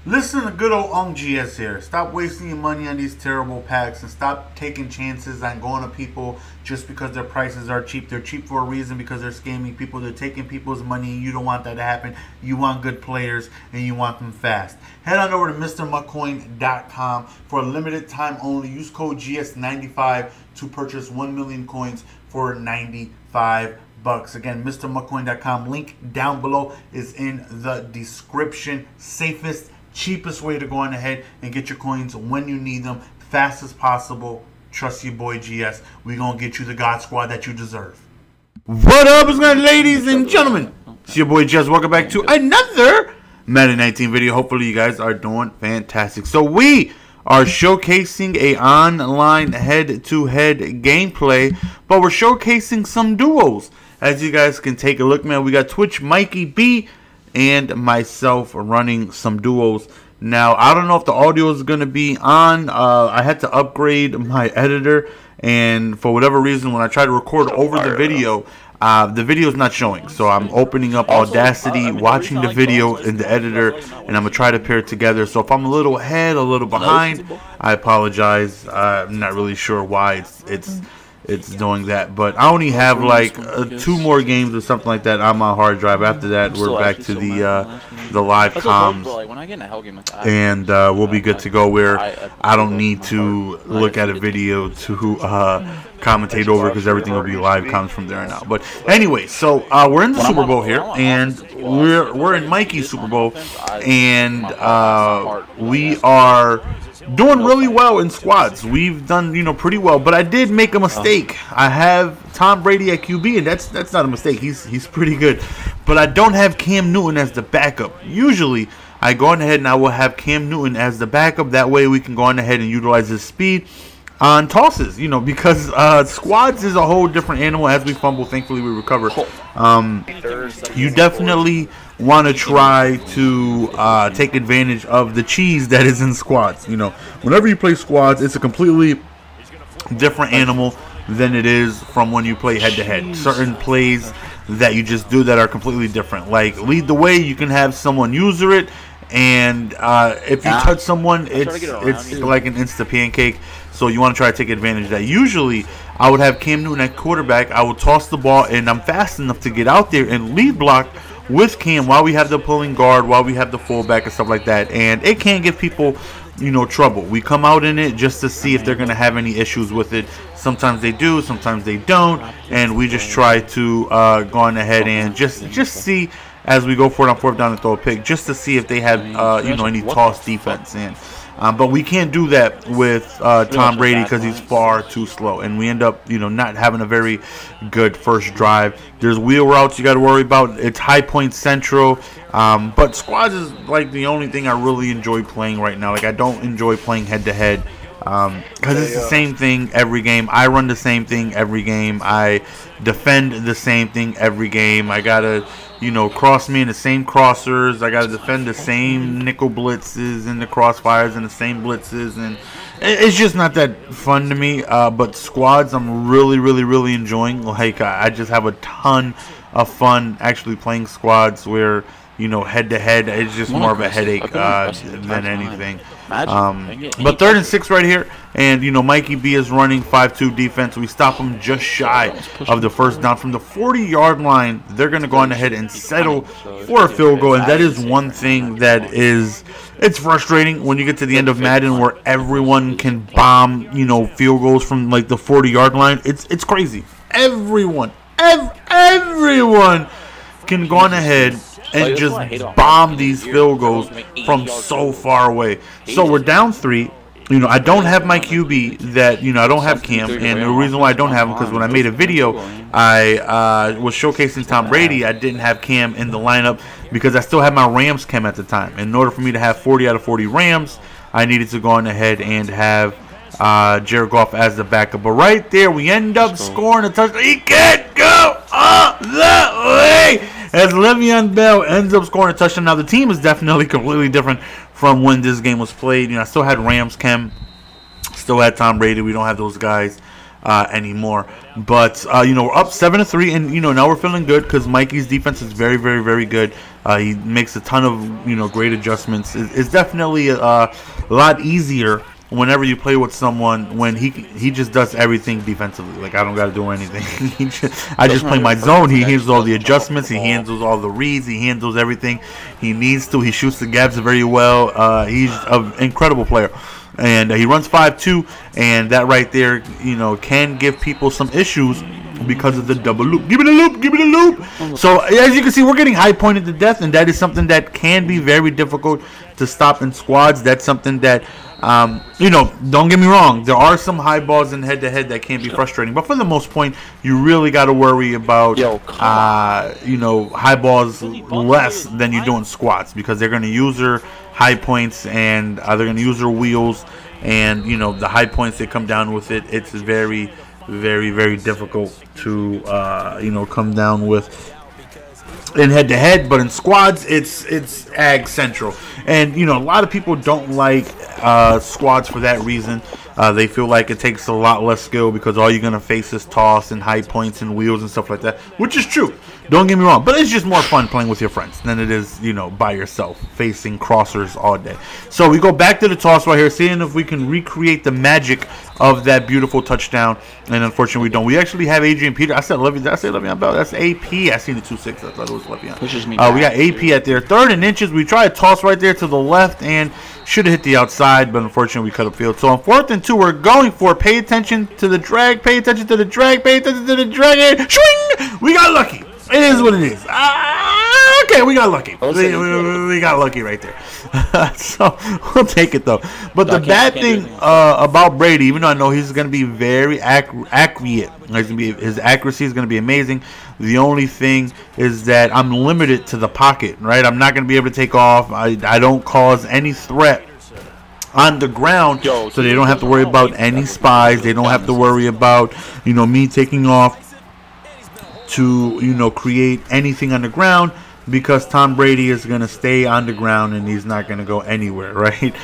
Listen to good old Ung GS here. Stop wasting your money on these terrible packs and stop taking chances on going to people just because their prices are cheap. They're cheap for a reason because they're scamming people. They're taking people's money. You don't want that to happen. You want good players and you want them fast. Head on over to MrMuckCoin.com for a limited time only. Use code GS95 to purchase 1 million coins for 95 bucks. Again, MrMuckCoin.com. Link down below is in the description. Safest, cheapest way to go on ahead and get your coins when you need them, fast as possible. Trust your boy GS. We're going to get you the God Squad that you deserve. What up, what's going on, ladies and gentlemen? It's your boy GS. Welcome back to another Madden 19 video. Hopefully you guys are doing fantastic. So we are showcasing a online head-to-head gameplay, but we're showcasing some duos. As you guys can take a look, man, we got Twitch Mikey B and myself running some duos. Now, I don't know if the audio is going to be on. I had to upgrade my editor, and for whatever reason, when I try to record over the video is not showing. So I'm opening up Audacity, watching the video in the editor, and I'm going to try to pair it together. So if I'm a little ahead, a little behind, I apologize. I'm not really sure why it's doing that, but I only have like 2 more games or something like that on my hard drive. After that, we're back to the live comms, and we'll be good to go. Where I don't need to look at a video to commentate over, because everything will be live comms from there on out. But anyway, so we're in the Super Bowl here, and we're in Mikey's Super Bowl, and we are doing really well in squads. We've done, pretty well, but I did make a mistake. I have Tom Brady at QB, and that's not a mistake. He's pretty good, but I don't have Cam Newton as the backup. Usually, I go on ahead and I will have Cam Newton as the backup. That way, we can go on ahead and utilize his speed on tosses. Because squads is a whole different animal. As we fumble, thankfully we recover. You definitely want to try to take advantage of the cheese that is in squads. Whenever you play squads, it's a completely different animal than it is from when you play head-to-head. Certain plays that you just do that are completely different. Like lead the way, you can have someone user it, and if you touch someone, it's like an insta pancake. So you want to try to take advantage of that. Usually, I would have Cam Newton at quarterback. I would toss the ball, and I'm fast enough to get out there and lead block with Cam while we have the pulling guard, while we have the fullback and stuff like that. And it can give people, trouble. We come out in it just to see if they're going to have any issues with it. Sometimes they do, sometimes they don't. And we just try to go on ahead and just see as we go for it on 4th down and throw a pick, just to see if they have, any toss defense. But we can't do that with Tom Brady because he's far too slow, and we end up, not having a very good first drive. There's wheel routes you got to worry about. It's high point central, but squads is like the only thing I really enjoy playing right now. Like I don't enjoy playing head to head because it's the same thing every game. I run the same thing every game. I defend the same thing every game. I gotta cross me in the same crossers. I got to defend the same nickel blitzes and the crossfires and the same blitzes. And it's just not that fun to me. But squads, I'm really, really, really enjoying. Like, I just have a ton of fun actually playing squads where, head-to-head, it's just more of a headache than anything. But 3rd and 6 right here. And, Mikey B is running 5-2 defense. We stop him just shy of the 1st down. From the 40-yard line, they're going to go on ahead and settle for a field goal. And that is one thing that it's frustrating when you get to the end of Madden where everyone can bomb, field goals from, like, the 40-yard line. It's crazy. Everyone can go on ahead and just bomb these field goals from so far away. So we're down 3. I don't have my QB that, I don't have Cam. And the reason why I don't have him, because when I made a video, I was showcasing Tom Brady. I didn't have Cam in the lineup because I still had my Rams Cam at the time. In order for me to have 40 out of 40 Rams, I needed to go on ahead and have Jared Goff as the backup. But right there, we end up scoring a touchdown. He can't go the way, as Le'Veon Bell ends up scoring a touchdown. Now, the team is definitely completely different from when this game was played. I still had Rams Chem, still had Tom Brady. We don't have those guys anymore. But we're up 7-3, and now we're feeling good because Mikey's defense is very, very, very good. He makes a ton of great adjustments. It's definitely a lot easier whenever you play with someone when he just does everything defensively. Like, I don't got to do anything. I just play my zone. He handles all the adjustments. He handles all the reads. He handles everything he needs to. He shoots the gaps very well. He's an incredible player. And he runs 5.2, and that right there, can give people some issues because of the double loop. Give it a loop, give it a loop. So as you can see, we're getting high pointed to death, and that is something that can be very difficult to stop in squads. That's something that, don't get me wrong, there are some high balls in head-to-head that can be frustrating, but for the most point, you really got to worry about, high balls less than you do in squads, because they're going to use their high points, and they're going to use their wheels, and, the high points that come down with it, it's very, very, very difficult to, come down with in head-to-head. But in squads, it's ag central, and a lot of people don't like squads for that reason. They feel like it takes a lot less skill because all you're gonna face is toss and high points and wheels and stuff like that, which is true. Don't get me wrong, but it's just more fun playing with your friends than it is, by yourself facing crossers all day. So we go back to the toss right here, seeing if we can recreate the magic of that beautiful touchdown. And unfortunately, we don't. We actually have Adrian Peter. I said Le'Veon. Did I say Le'Veon Bell? That's AP. I seen the 2-6. I thought it was Le'Veon. Pushes me we got AP at there. 3rd and inches. We tried to toss right there to the left and should have hit the outside, but unfortunately we cut upfield. So on 4th and 2, we're going for. Pay attention to the drag. Pay attention to the drag. Pay attention to the drag. And swing! We got lucky. It is what it is. Okay, we got lucky. We got lucky right there. So we'll take it though. But the bad thing about Brady, even though I know he's going to be very accurate, his accuracy is going to be amazing. The only thing is that I'm limited to the pocket, right? I'm not going to be able to take off. I don't cause any threat on the ground, so they don't have to worry about any spies. They don't have to worry about me taking off to create anything on the ground, because Tom Brady is going to stay on the ground and he's not going to go anywhere, right?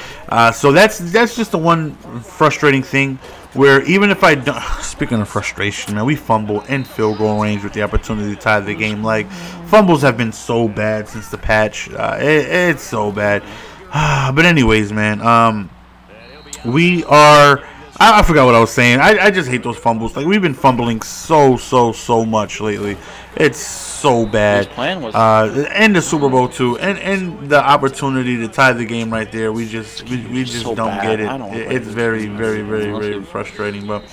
So that's just the one frustrating thing, where even if I don't, speaking of frustration, man, we fumble in field goal range with the opportunity to tie the game. Like, fumbles have been so bad since the patch. It's so bad. But anyways, man, we are... I forgot what I was saying. I just hate those fumbles. Like, we've been fumbling so much lately. It's so bad. His plan was and the Super Bowl too, and the opportunity to tie the game right there. We just so don't get it. It's very, very, very, very frustrating, but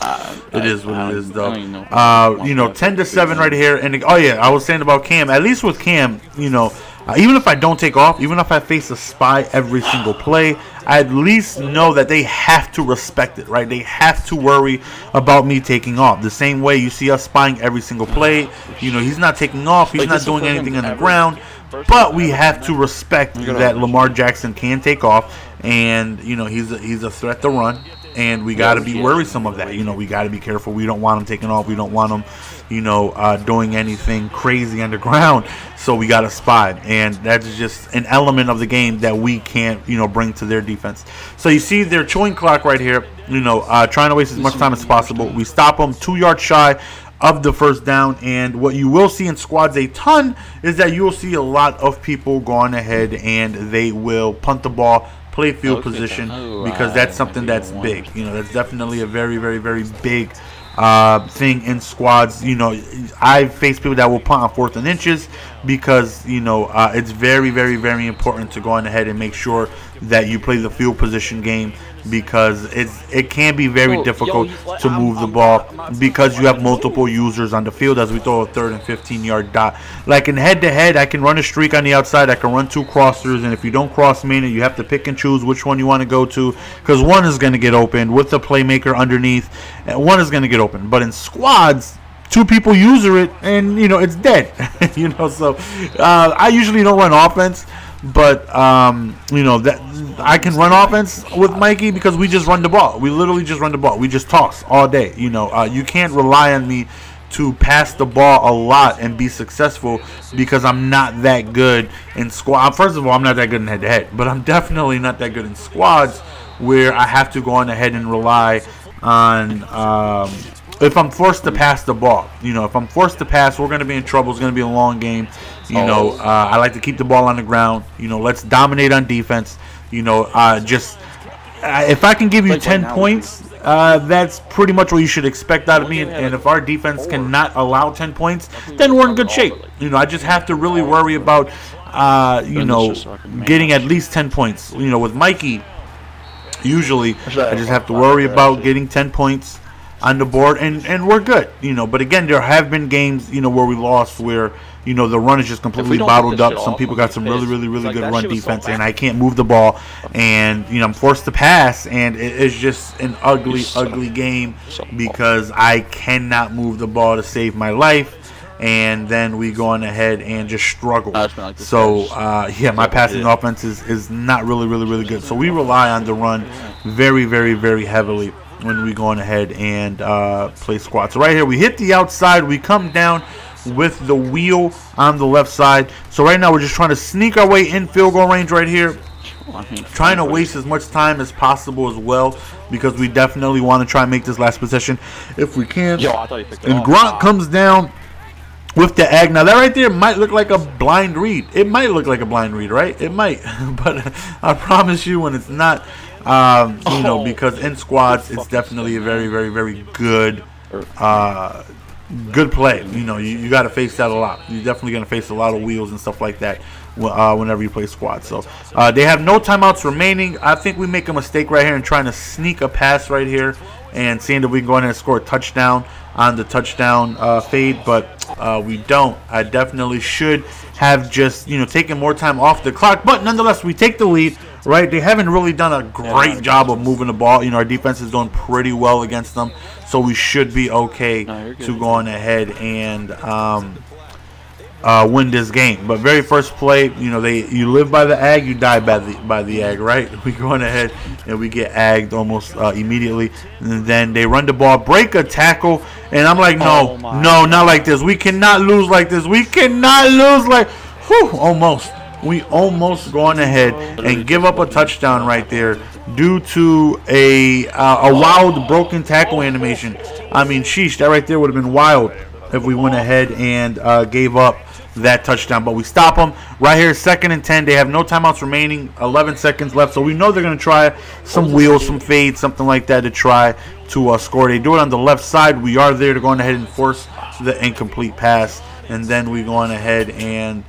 it is what it is, though. 10-7 right here. And oh yeah, I was saying about Cam. At least with Cam, even if I don't take off, even if I face a spy every single play, I at least know that they have to respect it, right? They have to worry about me taking off. The same way you see us spying every single play. He's not taking off. He's not doing anything on the ground. But we have to respect that Lamar Jackson can take off. And, he's a threat to run. And we got to be worrisome of that. We got to be careful. We don't want him taking off. We don't want him, doing anything crazy on the ground. So we got to spy. And that's just an element of the game that we can't, bring to their defense. So you see their chewing clock right here, trying to waste as much time as possible. We stop them 2 yards shy of the first down. And what you will see in squads a ton is that you will see a lot of people going ahead and they will punt the ball, play field position, because that's something that's big. That's definitely a very, very, very big thing in squads. I've faced people that will punt on 4th and inches because it's very, very, very important to go on ahead and make sure that you play the field position game, because it can be very difficult to move the ball because you have multiple users on the field as we throw a 3rd and 15-yard dot. Like in head-to-head, I can run a streak on the outside. I can run 2 crossers, and if you don't cross me, you have to pick and choose which one you want to go to, because one is going to get open with the playmaker underneath, and one is going to get open. But in squads, 2 people user it, and it's dead. So I usually don't run offense, but that I can run offense with Mikey because we just run the ball. We literally just run the ball. We just toss all day. You can't rely on me to pass the ball a lot and be successful, because I'm not that good in squad. First of all, I'm not that good in head-to-head, but I'm definitely not that good in squads where I have to go on ahead and rely on if I'm forced to pass the ball. If I'm forced to pass, we're going to be in trouble. It's going to be a long game. I like to keep the ball on the ground. Let's dominate on defense. If I can give you 10 points, that's pretty much what you should expect out of me. And if our defense cannot allow 10 points, then we're in good shape. I just have to really worry about, getting at least 10 points. With Mikey, usually I just have to worry about getting 10 points on the board, and we're good. But again, there have been games, where we lost where, the run is just completely bottled up. Some people got some really good run defense, and I can't move the ball, and I'm forced to pass, and it's just an ugly game because I cannot move the ball to save my life. And then we go on ahead and just struggle. So, my passing offense is not really good. So we rely on the run very heavily when we go on ahead and play squat. So right here, we hit the outside. We come down with the wheel on the left side. So right now, we're just trying to sneak our way in field goal range right here. Trying to waste as much time as possible as well, because we definitely want to try and make this last possession if we can. And Grant comes down with the egg. Now that right there might look like a blind read. It might look like a blind read, right? It might. But I promise you when it's not, because in squads it's definitely a very good good play. You got to face that a lot. You're definitely going to face a lot of wheels and stuff like that whenever you play squad. So they have no timeouts remaining. I think we make a mistake right here in trying to sneak a pass right here and seeing if we can go in and score a touchdown on the touchdown fade, but we don't. I definitely should have just taken more time off the clock, but nonetheless we take the lead. Right, they haven't really done a great job of moving the ball. Our defense is doing pretty well against them, so we should be okay to go on ahead and win this game. But very first play, you live by the ag, you die by the ag, right? We go on ahead and we get agged almost immediately, and then they run the ball, break a tackle, and I'm like, no, not like this. We cannot lose like this. We cannot lose like, almost. We almost go on ahead and give up a touchdown right there due to a wild broken tackle animation. I mean, sheesh, that right there would have been wild if we went ahead and gave up that touchdown. But we stop them right here, 2nd and 10. They have no timeouts remaining, 11 seconds left. So we know they're going to try some wheels, some fades, something like that to try to score. They do it on the left side. We are there to go on ahead and force the incomplete pass. And then we go on ahead and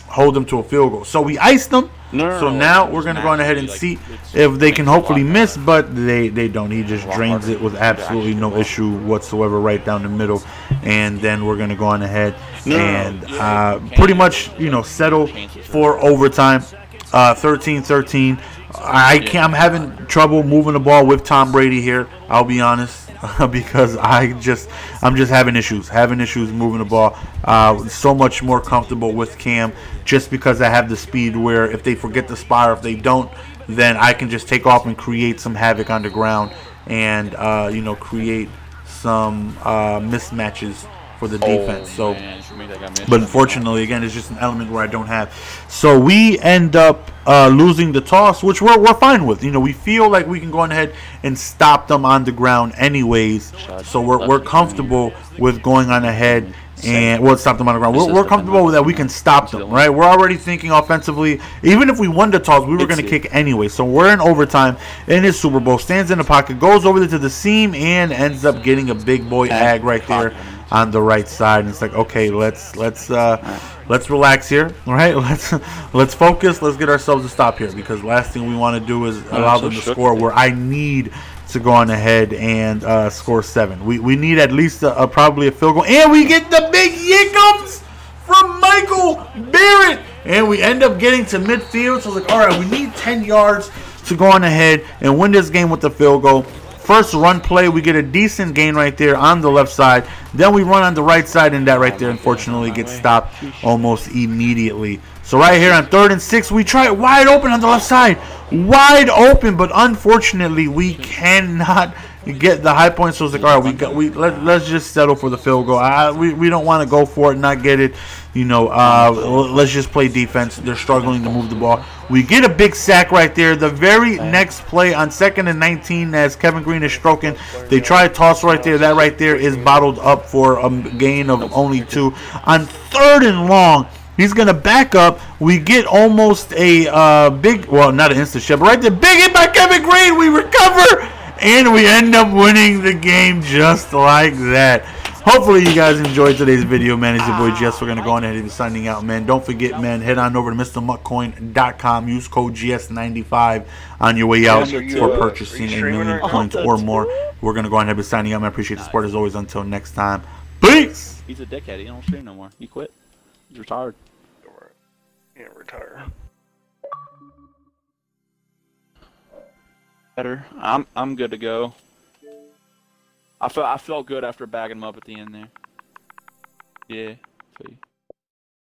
hold them to a field goal. So we iced them. So now we're going to go on ahead and see if they can hopefully miss, but they don't. He just drains it with absolutely no issue whatsoever right down the middle. And then we're going to go on ahead and pretty much, settle for overtime. 13-13. I'm having trouble moving the ball with Tom Brady here, I'll be honest. Because I'm just having issues moving the ball. So much more comfortable with Cam, just because I have the speed where if they forget the spot or if they don't, then I can just take off and create some havoc on the ground and create some mismatches for the defense. So, but unfortunately, again, it's just an element where I don't have. So we end up losing the toss, which we're fine with. We feel like we can go on ahead and stop them on the ground anyways. So we're comfortable with going on ahead and stop them on the ground. We're comfortable with that. We can stop them, right? We're already thinking offensively. Even if we won the toss, we were going to kick anyway. So we're in overtime in his Super Bowl. Stands in the pocket, goes over there to the seam, and ends up getting a big boy ag right there on the right side. And it's like, okay, let's relax here, all right? Let's focus. Let's get ourselves a stop here, because last thing we want to do is allow them to score where I need to go on ahead and score 7. We need at least probably a field goal, and we get the big yickums from Michael Barrett, and we end up getting to midfield. So it's like, all right, we need 10 yards to go on ahead and win this game with the field goal. First run play, we get a decent gain right there on the left side. Then we run on the right side, and that right there, unfortunately, gets stopped almost immediately. So right here on 3rd and 6, we try it wide open on the left side. Wide open, but unfortunately, we cannot You get the high points, so it's like, all right, let's just settle for the field goal. We don't want to go for it, not get it. You know, let's just play defense. They're struggling to move the ball. We get a big sack right there. The very next play on 2nd and 19, as Kevin Green is stroking, they try a toss right there. That right there is bottled up for a gain of only 2. On 3rd and long, he's going to back up. We get almost a big, well, not an instant shot, but right there, big hit by Kevin Green. We recover, and we end up winning the game just like that. Hopefully you guys enjoyed today's video, man. It's your boy Jess. We're going to go on ahead and be signing out, man. Don't forget, man, head on over to MrMuckCoin.com. Use code GS95 on your way out for purchasing a million coins or more. We're going to go on ahead and be signing out, man. I appreciate the support as always. Until next time. Peace! He's a dickhead. He don't stream no more. He quit. He's retired. Yeah, retire. Better. I'm good to go. I felt good after bagging him up at the end there. Yeah. See.